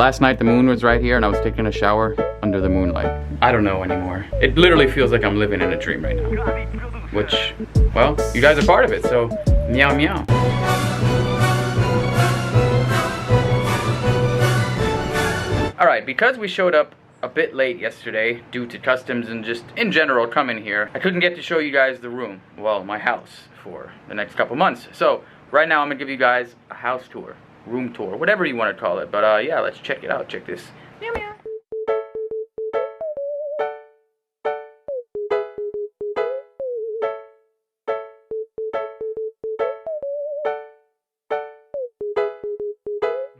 Last night the moon was right here and I was taking a shower under the moonlight. I don't know anymore. It literally feels like I'm living in a dream right now. Which, well, you guys are part of it, so meow meow. Alright, because we showed up a bit late yesterday due to customs and just in general coming here, I couldn't get to show you guys the room, well, my house, for the next couple months. So right now I'm gonna give you guys a house tour, room tour, whatever you want to call it. But yeah, let's check it out. Check this. Meow meow.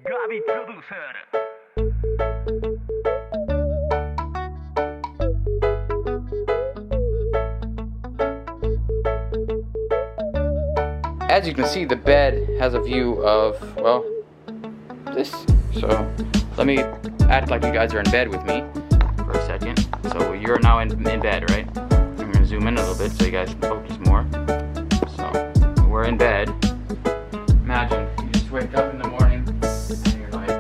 Gabeats producer. As you can see, the bed has a view of, well, this. So let me act like you guys are in bed with me for a second. So you're now in bed, right? I'm gonna zoom in a little bit so you guys can focus more. So we're in bed. Imagine you just wake up in the morning and you're like,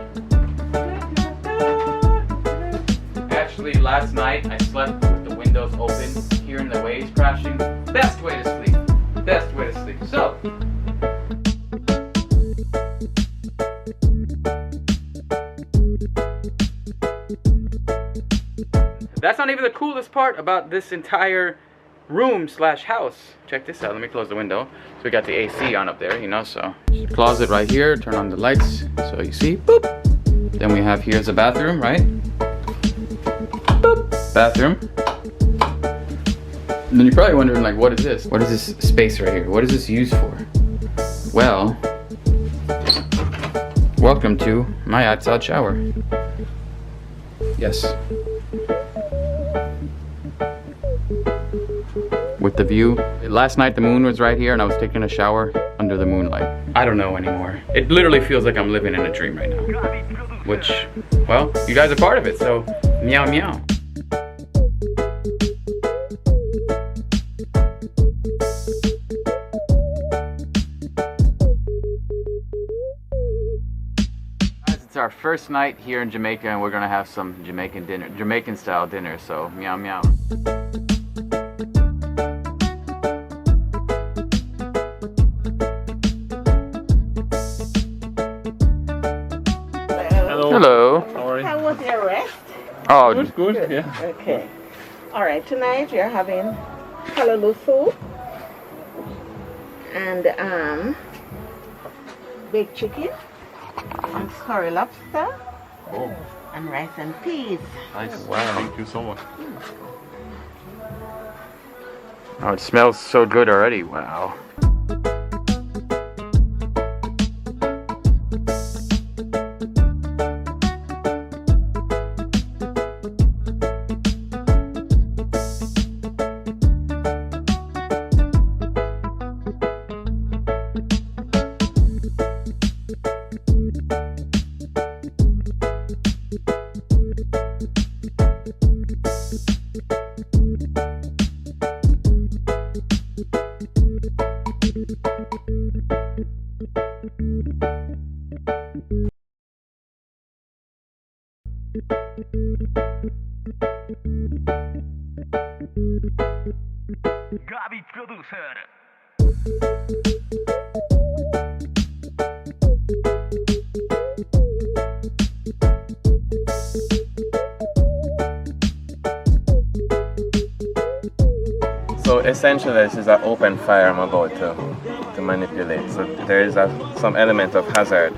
actually last night I slept with the windows open, hearing the waves crashing. Best way to sleep. Best way to sleep. So that's not even the coolest part about this entire room slash house. Check this out. Let me close the window. So we got the AC on up there, you know, so closet right here. Turn on the lights so you see. Boop. Then we have here's a bathroom, right? Boop. Bathroom. And then you're probably wondering, like, what is this? What is this space right here? What is this used for? Well, welcome to my outside shower. Yes. With the view. Last night the moon was right here and I was taking a shower under the moonlight. I don't know anymore. It literally feels like I'm living in a dream right now. Which, well, you guys are part of it, so meow meow. It's our first night here in Jamaica and we're gonna have some Jamaican style dinner, so meow meow. Hello. How are you? How was your rest? Oh, Good. Yeah. Okay. All right. Tonight you're having callaloo soup and baked chicken and curry lobster Oh, and rice and peas. nice. Wow. Thank you so much. oh, it smells so good already. Wow. Gabeats producer. So essentially this is an open fire I'm about to manipulate. So there is some element of hazard